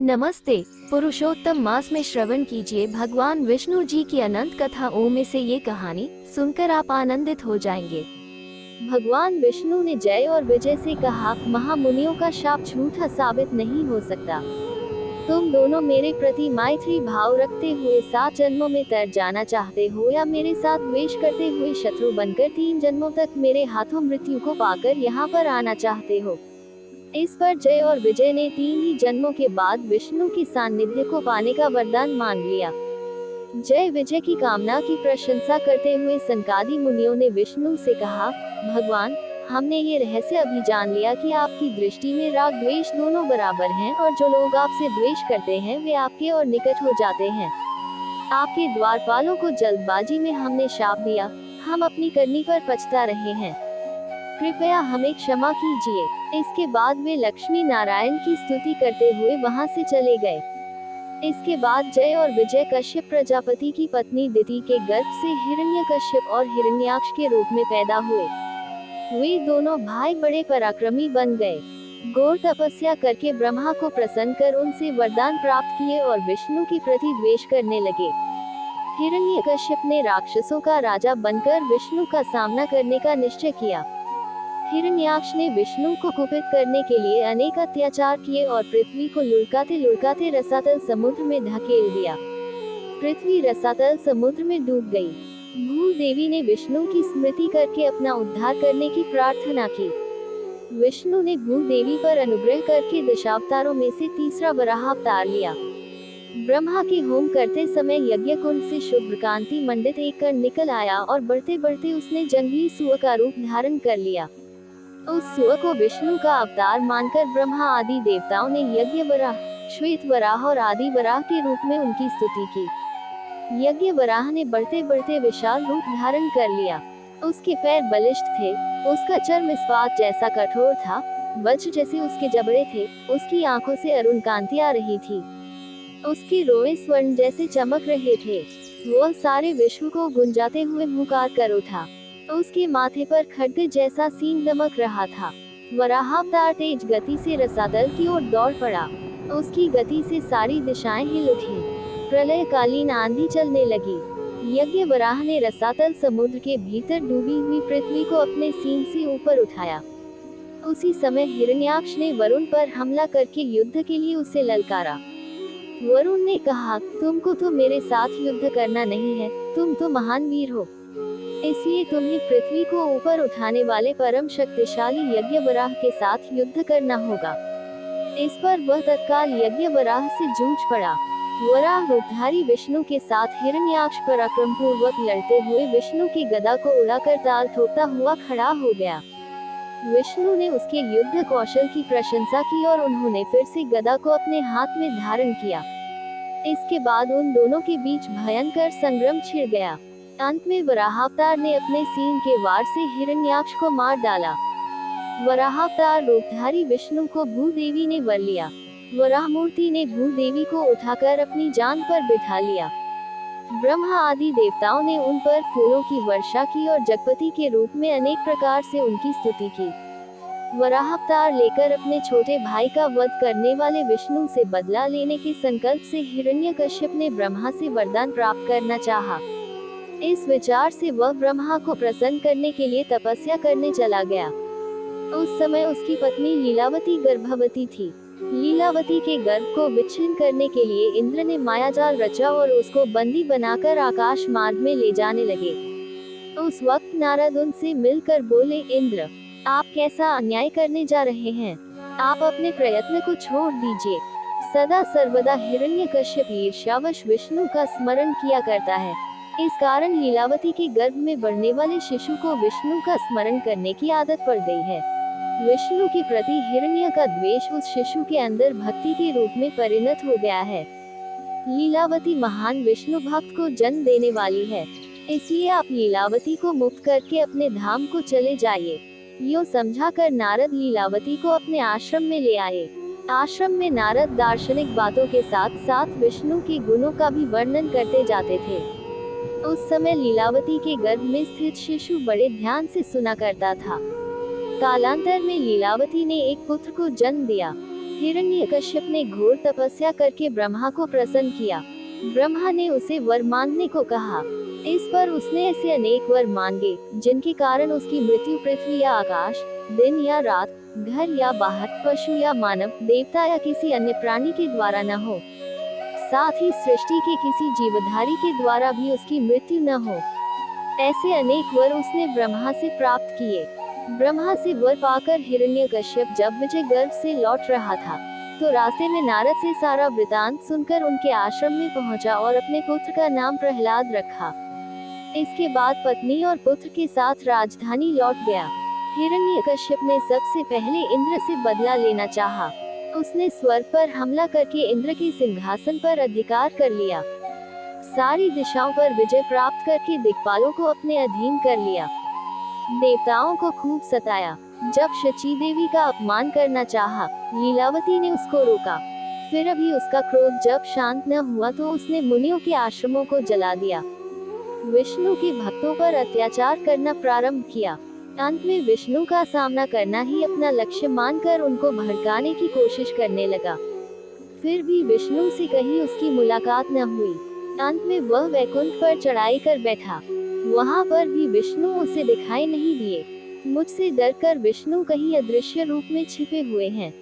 नमस्ते। पुरुषोत्तम मास में श्रवण कीजिए भगवान विष्णु जी की अनंत कथाओं में से ये कहानी सुनकर आप आनंदित हो जाएंगे। भगवान विष्णु ने जय और विजय से कहा, महामुनियों का शाप झूठा साबित नहीं हो सकता। तुम दोनों मेरे प्रति मैत्री भाव रखते हुए 7 जन्मों में तर जाना चाहते हो या मेरे साथ द्वेष करते हुए शत्रु बनकर 3 जन्मों तक मेरे हाथों मृत्यु को पाकर यहाँ पर आना चाहते हो। इस पर जय और विजय ने 3 ही जन्मों के बाद विष्णु की सान्निध्य को पाने का वरदान मांग लिया। जय विजय की कामना की प्रशंसा करते हुए सनकादि मुनियों ने विष्णु से कहा, भगवान, हमने ये रहस्य अभी जान लिया कि आपकी दृष्टि में राग द्वेष दोनों बराबर हैं और जो लोग आपसे द्वेष करते हैं वे आपके और निकट हो जाते हैं। आपके द्वारपालों को जल्दबाजी में हमने शाप दिया, हम अपनी करनी पर पछता रहे हैं, कृपया हमें क्षमा कीजिए। इसके बाद वे लक्ष्मी नारायण की स्तुति करते हुए वहां से चले गए। इसके बाद जय और विजय कश्यप प्रजापति की पत्नी दिति के गर्भ से हिरण्यकश्यप और हिरण्याक्ष के रूप में पैदा हुए। वे दोनों भाई बड़े पराक्रमी बन गए। घोर तपस्या करके ब्रह्मा को प्रसन्न कर उनसे वरदान प्राप्त किए और विष्णु के प्रति द्वेष करने लगे। हिरण्यकश्यप ने राक्षसों का राजा बनकर विष्णु का सामना करने का निश्चय किया। हिरण्याक्ष ने विष्णु को कुपित करने के लिए अनेक अत्याचार किए और पृथ्वी को लुढ़काते लुढ़काते रसातल समुद्र में धकेल दिया। पृथ्वी रसातल समुद्र में डूब गई। भूदेवी ने विष्णु की स्मृति करके अपना उद्धार करने की प्रार्थना की। विष्णु ने भूदेवी पर अनुग्रह करके दशावतारों में से तीसरा वराह अवतार लिया। ब्रह्मा के होम करते समय यज्ञ कुंड से शुभ्र कांति मंडित एक कण निकल आया और बढ़ते बढ़ते उसने जंगली सुअर का रूप धारण कर लिया। उस सुअर को विष्णु का अवतार मानकर ब्रह्मा आदि देवताओं ने यज्ञ वराह, श्वेत वराह और आदि वराह के रूप में उनकी स्तुति की। यज्ञ वराह ने बढ़ते बढ़ते विशाल रूप धारण कर लिया। उसके पैर बलिष्ठ थे, उसका चर्म इस्पात जैसा कठोर था, वज्र जैसे उसके जबड़े थे, उसकी आंखों से अरुण कांति आ रही थी, उसके रोए स्वर्ण जैसे चमक रहे थे। वह सारे विश्व को गुंजाते हुए हुंकार कर उठा। उसके माथे पर खड्ग जैसा सींग दमक रहा था। वराहावतार तेज गति से रसातल की ओर दौड़ पड़ा। उसकी गति से सारी दिशाएं हिल उठी। प्रलयकालीन आंधी चलने लगी। यज्ञ वराह ने रसातल समुद्र के भीतर डूबी हुई पृथ्वी को अपने सींग से ऊपर उठाया। उसी समय हिरण्याक्ष ने वरुण पर हमला करके युद्ध के लिए उसे ललकारा। वरुण ने कहा, तुमको तो मेरे साथ युद्ध करना नहीं है, तुम तो महान वीर हो, इसलिए तुम्हें पृथ्वी को ऊपर उठाने वाले परम शक्तिशाली यज्ञ वराह के साथ युद्ध करना होगा। इस पर वह तत्काल यज्ञ वराह से जूझ पड़ा। वराह रूपधारी विष्णु के साथ हिरण्याक्ष पराक्रम पूर्वक लड़ते हुए विष्णु की गदा को उड़ाकर ताल ठोकता हुआ खड़ा हो गया। विष्णु ने उसके युद्ध कौशल की प्रशंसा की और उन्होंने फिर से गदा को अपने हाथ में धारण किया। इसके बाद उन दोनों के बीच भयंकर संग्राम छिड़ गया। अंत में वराहावतार ने अपने सींग के वार से हिरण्याक्ष को मार डाला। वराहावतार रूपधारी विष्णु को भूदेवी ने वर लिया। वराह मूर्ति ने भूदेवी को उठाकर अपनी जांघ पर बिठा लिया। ब्रह्मा आदि देवताओं ने उन पर फूलों की वर्षा की और जगपति के रूप में अनेक प्रकार से उनकी स्तुति की। वराहावतार लेकर अपने छोटे भाई का वध करने वाले विष्णु से बदला लेने के संकल्प से हिरण्यकश्यप ने ब्रह्मा से वरदान प्राप्त करना चाहा। इस विचार से वह ब्रह्मा को प्रसन्न करने के लिए तपस्या करने चला गया। उस समय उसकी पत्नी लीलावती गर्भवती थी। लीलावती के गर्भ को विच्छिन्न करने के लिए इंद्र ने मायाजाल रचा और उसको बंदी बनाकर आकाश मार्ग में ले जाने लगे। उस वक्त नारद उनसे मिलकर बोले, इंद्र, आप कैसा अन्याय करने जा रहे हैं? आप अपने प्रयत्न को छोड़ दीजिए। सदा सर्वदा हिरण्यकश्यप ईर्ष्यावश विष्णु का स्मरण किया करता है। इस कारण लीलावती के गर्भ में बढ़ने वाले शिशु को विष्णु का स्मरण करने की आदत पड़ गई है। विष्णु के प्रति हिरण्य का द्वेष उस शिशु के अंदर भक्ति के रूप में परिणत हो गया है। लीलावती महान विष्णु भक्त को जन्म देने वाली है, इसलिए आप लीलावती को मुक्त करके अपने धाम को चले जाइए। यो समझाकर नारद लीलावती को अपने आश्रम में ले आए। आश्रम में नारद दार्शनिक बातों के साथ साथ विष्णु के गुणों का भी वर्णन करते जाते थे। उस समय लीलावती के गर्भ में स्थित शिशु बड़े ध्यान से सुना करता था। कालांतर में लीलावती ने एक पुत्र को जन्म दिया। हिरण्यकश्यप ने घोर तपस्या करके ब्रह्मा को प्रसन्न किया। ब्रह्मा ने उसे वर मांगने को कहा। इस पर उसने ऐसे अनेक वर मांगे जिनके कारण उसकी मृत्यु पृथ्वी या आकाश, दिन या रात, घर या बाहर, पशु या मानव, देवता या किसी अन्य प्राणी के द्वारा न हो। साथ ही सृष्टि के किसी जीवधारी के द्वारा भी उसकी मृत्यु न हो। ऐसे अनेक वर उसने ब्रह्मा से प्राप्त किए। ब्रह्मा से वर पाकर हिरण्यकश्यप जब विजय गर्भ से लौट रहा था, तो रास्ते में नारद से सारा वृतांत सुनकर उनके आश्रम में पहुंचा और अपने पुत्र का नाम प्रहलाद रखा। इसके बाद पत्नी और पुत्र के साथ राजधानी लौट गया। हिरण्यकश्यप ने सबसे पहले इंद्र से बदला लेना चाहा। उसने स्वर्ग पर हमला करके इंद्र के सिंहासन पर अधिकार कर लिया। सारी दिशाओं पर विजय प्राप्त करके दिक्पालों को अपने अधीन कर लिया। देवताओं को खूब सताया। जब शची देवी का अपमान करना चाहा, लीलावती ने उसको रोका। फिर भी उसका क्रोध जब शांत न हुआ तो उसने मुनियों के आश्रमों को जला दिया। विष्णु के भक्तों पर अत्याचार करना प्रारंभ किया। अंत में विष्णु का सामना करना ही अपना लक्ष्य मानकर उनको भड़काने की कोशिश करने लगा। फिर भी विष्णु से कहीं उसकी मुलाकात न हुई। अंत में वह वैकुंठ पर चढ़ाई कर बैठा। वहां पर भी विष्णु उसे दिखाई नहीं दिए। मुझसे डरकर विष्णु कहीं अदृश्य रूप में छिपे हुए हैं।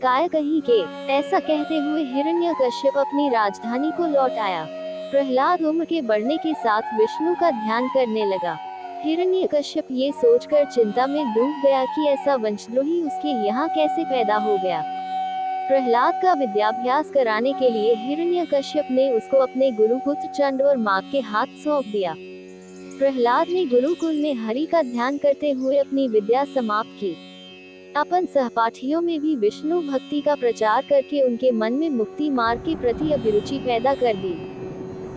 काय कहीं के, ऐसा कहते हुए हिरण्यकश्यप अपनी राजधानी को लौट आया। प्रहलाद उम्र के बढ़ने के साथ विष्णु का ध्यान करने लगा। हिरण्यकश्यप ये सोचकर चिंता में डूब गया कि ऐसा वंशद्रोही उसके यहाँ कैसे पैदा हो गया। प्रहलाद का विद्याभ्यास कराने के लिए हिरण्यकश्यप ने उसको अपने गुरुपुत्र चंड और माग के हाथ सौंप दिया। प्रहलाद ने गुरुकुल में हरि का ध्यान करते हुए अपनी विद्या समाप्त की। अपन सहपाठियों में भी विष्णु भक्ति का प्रचार करके उनके मन में मुक्ति मार्ग के प्रति अभिरुचि पैदा कर दी।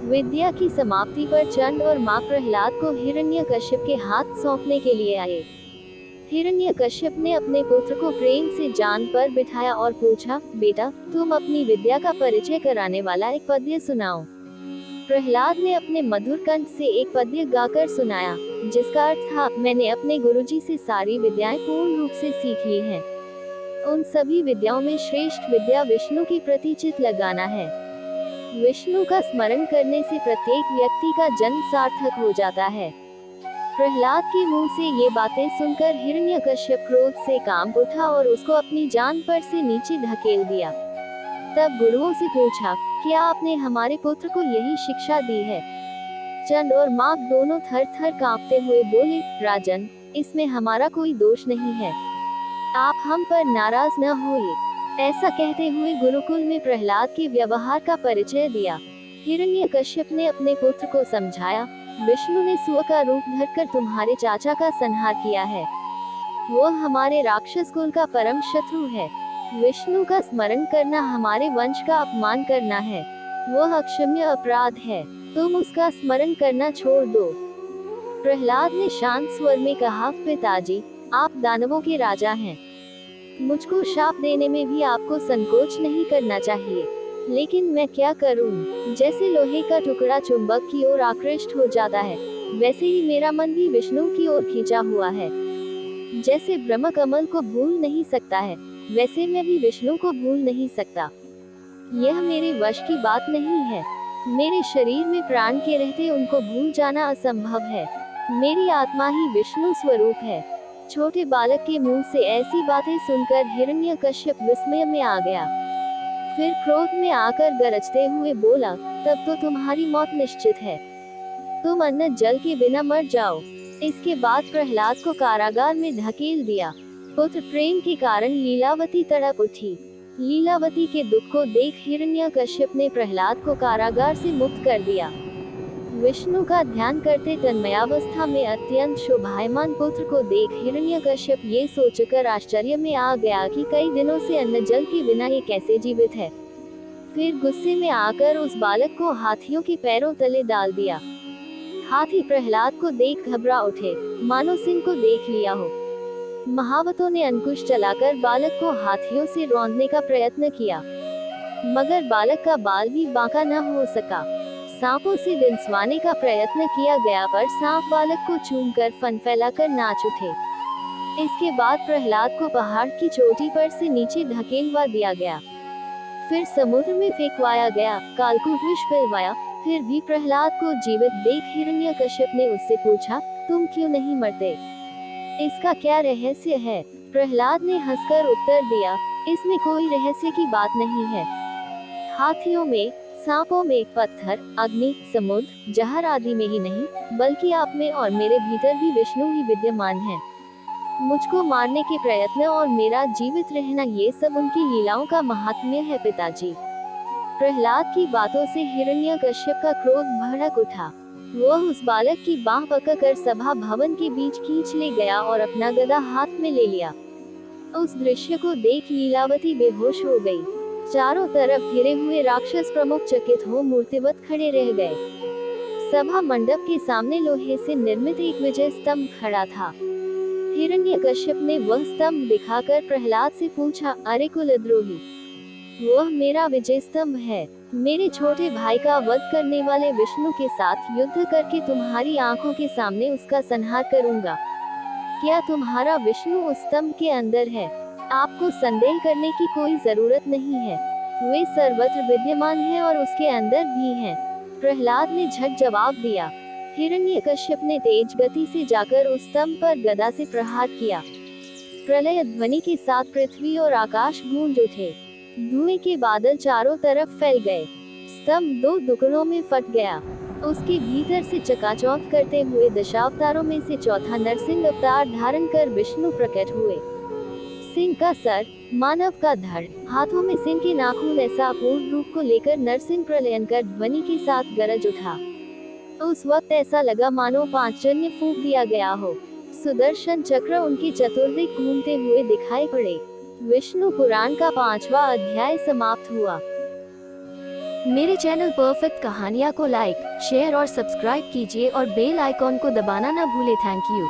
विद्या की समाप्ति पर चंड और मां प्रहलाद को हिरण्यकश्यप के हाथ सौंपने के लिए आए। हिरण्यकश्यप ने अपने पुत्र को प्रेम से जान पर बिठाया और पूछा, बेटा, तुम अपनी विद्या का परिचय कराने वाला एक पद्य सुनाओ। प्रहलाद ने अपने मधुर कंठ से एक पद्य गाकर सुनाया, जिसका अर्थ था, मैंने अपने गुरुजी से सारी विद्याएं पूर्ण रूप से सीख ली हैं। उन सभी विद्याओं में श्रेष्ठ विद्या विष्णु के प्रति चित्त लगाना है। विष्णु का स्मरण करने से प्रत्येक व्यक्ति का जन्म सार्थक हो जाता है। प्रहलाद के मुंह से ये बातें सुनकर हिरण्यकश्यप क्रोध से कांप उठा और उसको अपनी जान पर से नीचे धकेल दिया। तब गुरुओं से पूछा, क्या आपने हमारे पुत्र को यही शिक्षा दी है? चंड और माग दोनों थर थर कांपते हुए बोले, राजन, इसमें हमारा कोई दोष नहीं है। आप हम पर नाराज न होइए। ऐसा कहते हुए गुरुकुल में प्रहलाद के व्यवहार का परिचय दिया। हिरण्यकश्यप ने अपने पुत्र को समझाया, विष्णु ने सुअ का रूप धरकर तुम्हारे चाचा का संहार किया है। वो हमारे राक्षस कुल का परम शत्रु है। विष्णु का स्मरण करना हमारे वंश का अपमान करना है। वह अक्षम्य अपराध है। तुम उसका स्मरण करना छोड़ दो। प्रहलाद ने शांत स्वर में कहा, पिताजी, आप दानवों के राजा हैं। मुझको शाप देने में भी आपको संकोच नहीं करना चाहिए। लेकिन मैं क्या करूं? जैसे लोहे का टुकड़ा चुंबक की ओर आकृष्ट हो जाता है, वैसे ही मेरा मन भी विष्णु की ओर खींचा हुआ है। जैसे ब्रह्म कमल को भूल नहीं सकता है, वैसे मैं भी विष्णु को भूल नहीं सकता। यह मेरे वश की बात नहीं है। मेरे शरीर में प्राण के रहते उनको भूल जाना असंभव है। मेरी आत्मा ही विष्णु स्वरूप है। छोटे बालक के मुंह से ऐसी बातें सुनकर हिरण्यकश्यप विस्मय में आ गया। फिर क्रोध में आकर गरजते हुए बोला, तब तो तुम्हारी मौत निश्चित है। तुम अन्न जल के बिना मर जाओ। इसके बाद प्रहलाद को कारागार में धकेल दिया। पुत्र प्रेम के कारण लीलावती तड़प उठी। लीलावती के दुख को देख हिरण्यकश्यप ने प्रहलाद को कारागार से मुक्त कर दिया। विष्णु का ध्यान करते तन्मयावस्था में अत्यंत शोभायमान पुत्र को देख हिरण्यकश्यप ये सोचकर आश्चर्य में आ गया कि कई दिनों से अन्न जल के बिना ये कैसे जीवित है। फिर गुस्से में आकर उस बालक को हाथियों के पैरों तले डाल दिया। हाथी प्रहलाद को देख घबरा उठे, मानो सिंह को देख लिया हो। महावतों ने अंकुश चलाकर बालक को हाथियों से रौंदने का प्रयत्न किया, मगर बालक का बाल भी बांका न हो सका। सांपों से डिंसवाने का प्रयत्न किया गया, पर सांप बालक को चूमकर फन फैलाकर नाच उठे। इसके बाद प्रहलाद को पहाड़ की चोटी पर से नीचे धकेलवा दिया गया, फिर समुद्र में फेंकवाया गया, कालकूट विष पिलवाया। फिर भी प्रहलाद को जीवित देख हिरण्यकश्यप ने उससे पूछा, तुम क्यों नहीं मरते? इसका क्या रहस्य है? प्रहलाद ने हंसकर उत्तर दिया, इसमें कोई रहस्य की बात नहीं है। हाथियों में, सांपों में, पत्थर, अग्नि, समुद्र, जहर आदि में ही नहीं, बल्कि आप में और मेरे भीतर भी विष्णु ही विद्यमान है। मुझको मारने के प्रयत्न और मेरा जीवित रहना, ये सब उनकी लीलाओं का महात्म्य है पिताजी। प्रहलाद की बातों से हिरण्यकश्यप का क्रोध भड़क उठा। वह उस बालक की बाह पकड़कर सभा भवन के बीच खींच ले गया और अपना गदा हाथ में ले लिया। उस दृश्य को देख लीलावती बेहोश हो गई। चारों तरफ घिरे हुए राक्षस प्रमुख चकित हो मूर्तिवत खड़े रह गए। सभा मंडप के सामने लोहे से निर्मित एक विजय स्तंभ खड़ा था। हिरण्यकश्यप ने वह स्तंभ दिखाकर प्रहलाद से पूछा, अरे कुलद्रोही, वह मेरा विजय स्तंभ है। मेरे छोटे भाई का वध करने वाले विष्णु के साथ युद्ध करके तुम्हारी आंखों के सामने उसका संहार करूंगा। क्या तुम्हारा विष्णु उस स्तंभ के अंदर है? आपको संदेह करने की कोई जरूरत नहीं है, वे सर्वत्र विद्यमान है और उसके अंदर भी हैं। प्रहलाद ने झट जवाब दिया। हिरण्यकश्यप ने तेज गति से जाकर उस स्तंभ पर गदा से प्रहार किया। प्रलय ध्वनि के साथ पृथ्वी और आकाश गूंज उठे। धुएं के बादल चारों तरफ फैल गए। स्तंभ दो टुकड़ों में फट गया। उसके भीतर से चकाचौंध करते हुए दशावतारों में से चौथा नरसिंह अवतार धारण कर विष्णु प्रकट हुए। सिंह का सर, मानव का धड़, हाथों में सिंह के नाखून, ऐसा अपूर्व रूप को लेकर नरसिंह प्रलयंकर ध्वनि के साथ गरज उठा। उस वक्त ऐसा लगा मानो पांचजन्य फूंक दिया गया हो। सुदर्शन चक्र उनकी चतुर्दिक घूमते हुए दिखाई पड़े। विष्णु पुराण का 5वां अध्याय समाप्त हुआ। मेरे चैनल परफेक्ट कहानियाँ को लाइक, शेयर और सब्सक्राइब कीजिए और बेल आइकॉन को दबाना न भूले। Thank you.